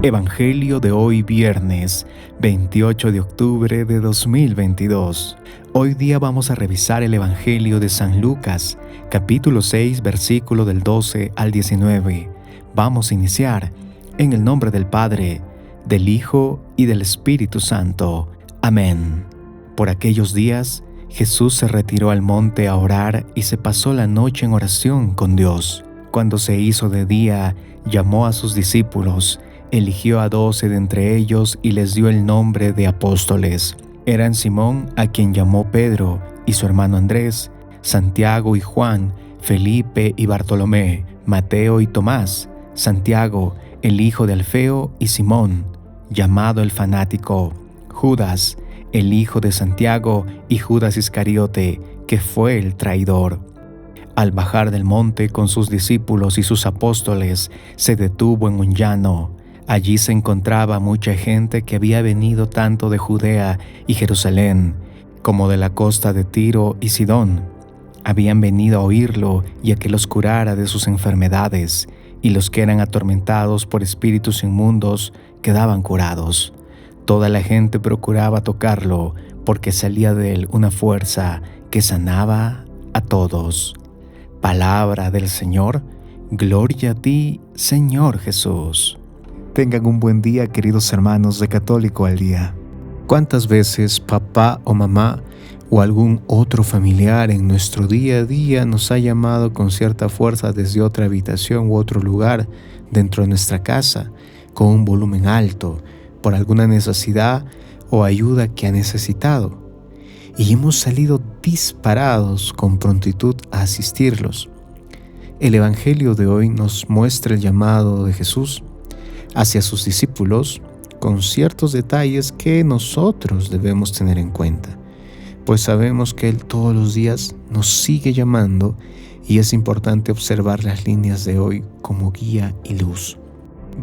Evangelio de hoy viernes 28 de octubre de 2022. Hoy día vamos a revisar el Evangelio de San Lucas, capítulo 6, versículo del 12 al 19. Vamos a iniciar en el nombre del Padre, del Hijo y del Espíritu Santo. Amén. Por aquellos días, Jesús se retiró al monte a orar y se pasó la noche en oración con Dios. Cuando se hizo de día, llamó a sus discípulos, eligió a 12 de entre ellos y les dio el nombre de apóstoles. Eran Simón, a quien llamó Pedro, y su hermano Andrés, Santiago y Juan, Felipe y Bartolomé, Mateo y Tomás, Santiago, el hijo de Alfeo, y Simón, llamado el fanático, Judas, el hijo de Santiago, y Judas Iscariote, que fue el traidor. Al bajar del monte con sus discípulos y sus apóstoles, se detuvo en un llano. Allí se encontraba mucha gente que había venido tanto de Judea y Jerusalén, como de la costa de Tiro y Sidón. Habían venido a oírlo y a que los curara de sus enfermedades, y los que eran atormentados por espíritus inmundos quedaban curados. Toda la gente procuraba tocarlo, porque salía de él una fuerza que sanaba a todos. Palabra del Señor. Gloria a ti, Señor Jesús. Tengan un buen día, queridos hermanos de Católico al Día. ¿Cuántas veces papá o mamá o algún otro familiar en nuestro día a día nos ha llamado con cierta fuerza desde otra habitación u otro lugar dentro de nuestra casa, con un volumen alto, por alguna necesidad o ayuda que ha necesitado? Y hemos salido disparados con prontitud a asistirlos. El Evangelio de hoy nos muestra el llamado de Jesús hacia sus discípulos con ciertos detalles que nosotros debemos tener en cuenta, pues sabemos que Él todos los días nos sigue llamando y es importante observar las líneas de hoy como guía y luz.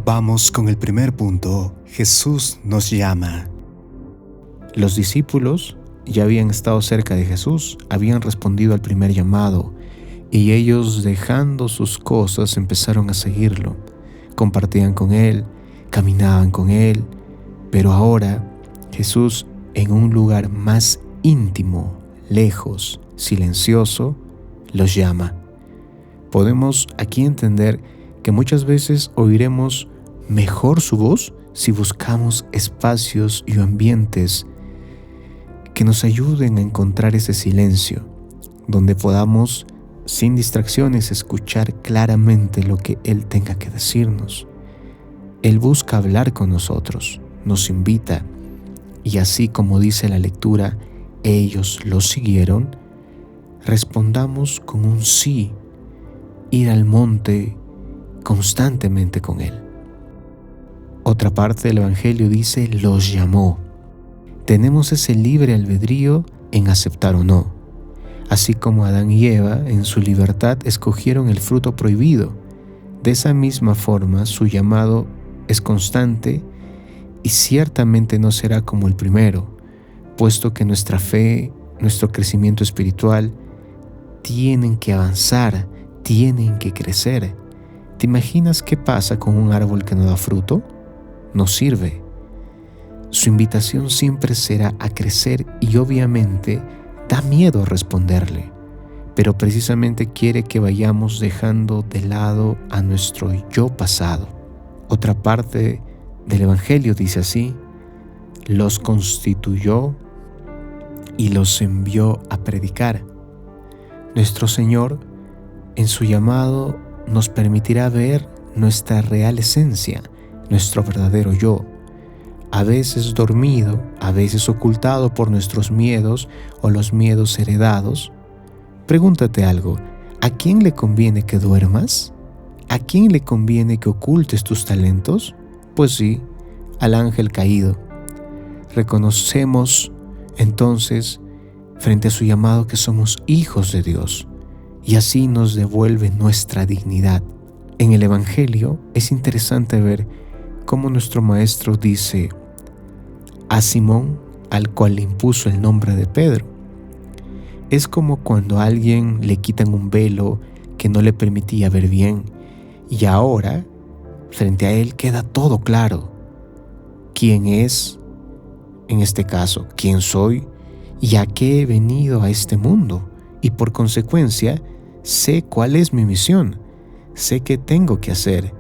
Vamos con el primer punto. Jesús nos llama. Los discípulos ya habían estado cerca de Jesús, habían respondido al primer llamado y ellos, dejando sus cosas, empezaron a seguirlo. Compartían con Él, caminaban con Él, pero ahora Jesús, en un lugar más íntimo, lejos, silencioso, los llama. Podemos aquí entender que muchas veces oiremos mejor su voz si buscamos espacios y ambientes que nos ayuden a encontrar ese silencio, donde podamos, sin distracciones, escuchar claramente lo que Él tenga que decirnos. Él busca hablar con nosotros, nos invita, y así como dice la lectura, ellos lo siguieron, respondamos con un sí, ir al monte constantemente con Él. Otra parte del Evangelio dice, los llamó. Tenemos ese libre albedrío en aceptar o no. Así como Adán y Eva, en su libertad, escogieron el fruto prohibido. De esa misma forma, su llamado es constante y ciertamente no será como el primero, puesto que nuestra fe, nuestro crecimiento espiritual, tienen que avanzar, tienen que crecer. ¿Te imaginas qué pasa con un árbol que no da fruto? No sirve. Su invitación siempre será a crecer y obviamente da miedo responderle, pero precisamente quiere que vayamos dejando de lado a nuestro yo pasado. Otra parte del Evangelio dice así, los constituyó y los envió a predicar. Nuestro Señor, en su llamado, nos permitirá ver nuestra real esencia, nuestro verdadero yo, a veces dormido, a veces ocultado por nuestros miedos o los miedos heredados. Pregúntate algo, ¿a quién le conviene que duermas? ¿A quién le conviene que ocultes tus talentos? Pues sí, al ángel caído. Reconocemos entonces frente a su llamado que somos hijos de Dios y así nos devuelve nuestra dignidad. En el Evangelio es interesante ver cómo nuestro Maestro dice a Simón, al cual le impuso el nombre de Pedro. Es como cuando a alguien le quitan un velo que no le permitía ver bien y ahora Frente a Él queda todo claro. ¿Quién es? En este caso, ¿quién soy? ¿Y a qué he venido a este mundo? Y por consecuencia, sé cuál es mi misión. Sé qué tengo que hacer.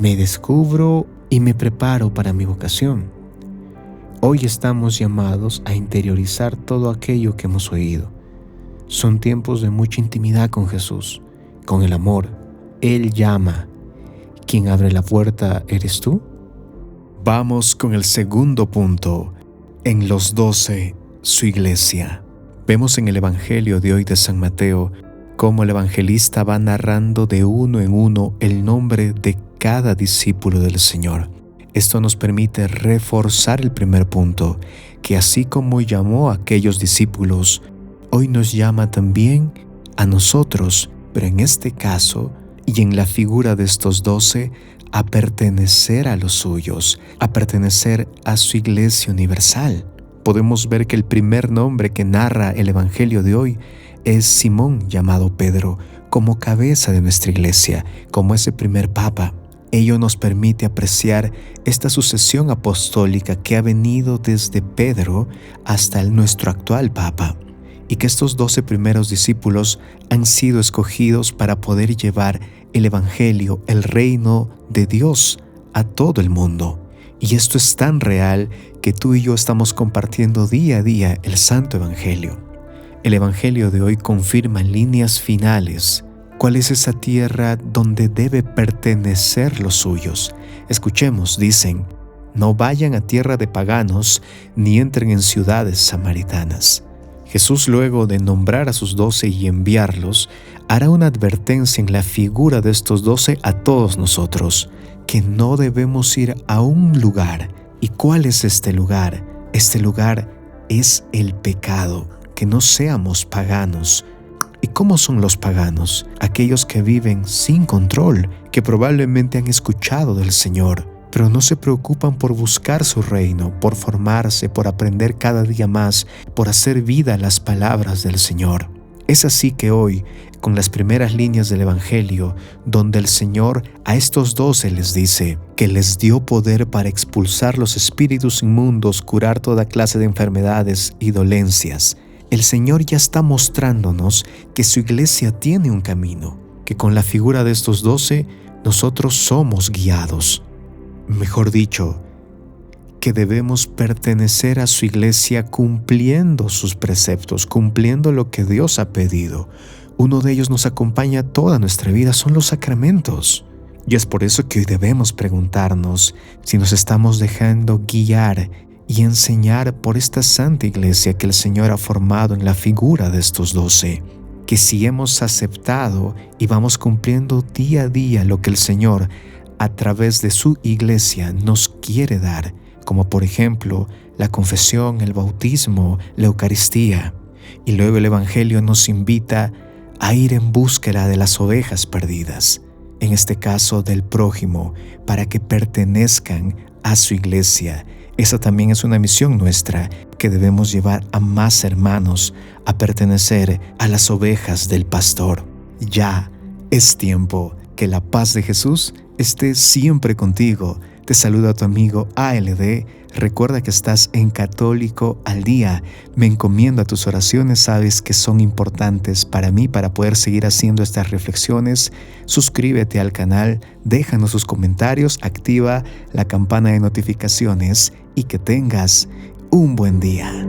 Me descubro y me preparo para mi vocación. Hoy estamos llamados a interiorizar todo aquello que hemos oído. Son tiempos de mucha intimidad con Jesús, con el amor. Él llama. ¿Quién abre la puerta eres tú? Vamos con el segundo punto. En los 12, su iglesia. Vemos en el Evangelio de hoy de San Mateo cómo el evangelista va narrando de uno en uno el nombre de cada discípulo del Señor. Esto nos permite reforzar el primer punto, que así como llamó a aquellos discípulos, hoy nos llama también a nosotros, pero en este caso y en la figura de estos 12, a pertenecer a los suyos, a pertenecer a su iglesia universal. Podemos ver que el primer nombre que narra el Evangelio de hoy es Simón, llamado Pedro, como cabeza de nuestra iglesia, como ese primer papa. Ello nos permite apreciar esta sucesión apostólica que ha venido desde Pedro hasta nuestro actual papa, y que estos 12 primeros discípulos han sido escogidos para poder llevar el Evangelio, el reino de Dios, a todo el mundo. Y esto es tan real que tú y yo estamos compartiendo día a día el Santo Evangelio. El Evangelio de hoy confirma en líneas finales cuál es esa tierra donde debe pertenecer los suyos. Escuchemos, dicen, no vayan a tierra de paganos ni entren en ciudades samaritanas. Jesús, luego de nombrar a sus 12 y enviarlos, hará una advertencia en la figura de estos 12 a todos nosotros, que no debemos ir a un lugar. ¿Y cuál es este lugar? Este lugar es el pecado, que no seamos paganos. ¿Y cómo son los paganos? Aquellos que viven sin control, que probablemente han escuchado del Señor, pero no se preocupan por buscar su reino, por formarse, por aprender cada día más, por hacer vida a las palabras del Señor. Es así que hoy, con las primeras líneas del Evangelio, donde el Señor a estos 12 les dice que les dio poder para expulsar los espíritus inmundos, curar toda clase de enfermedades y dolencias, el Señor ya está mostrándonos que su iglesia tiene un camino, que con la figura de estos 12 nosotros somos guiados. Mejor dicho, que debemos pertenecer a su iglesia cumpliendo sus preceptos, cumpliendo lo que Dios ha pedido. Uno de ellos nos acompaña toda nuestra vida, son los sacramentos. Y es por eso que hoy debemos preguntarnos si nos estamos dejando guiar y enseñar por esta santa iglesia que el Señor ha formado en la figura de estos 12. Que si hemos aceptado y vamos cumpliendo día a día lo que el Señor a través de su iglesia nos quiere dar, como por ejemplo la confesión, el bautismo, la Eucaristía. Y luego el Evangelio nos invita a ir en búsqueda de las ovejas perdidas, en este caso del prójimo, para que pertenezcan a su iglesia. Esa también es una misión nuestra, que debemos llevar a más hermanos a pertenecer a las ovejas del pastor. Ya es tiempo. Que la paz de Jesús esté siempre contigo. Te saluda tu amigo ALD. Recuerda que estás en Católico al Día. Me encomiendo a tus oraciones, sabes que son importantes para mí para poder seguir haciendo estas reflexiones. Suscríbete al canal, déjanos sus comentarios, activa la campana de notificaciones y que tengas un buen día.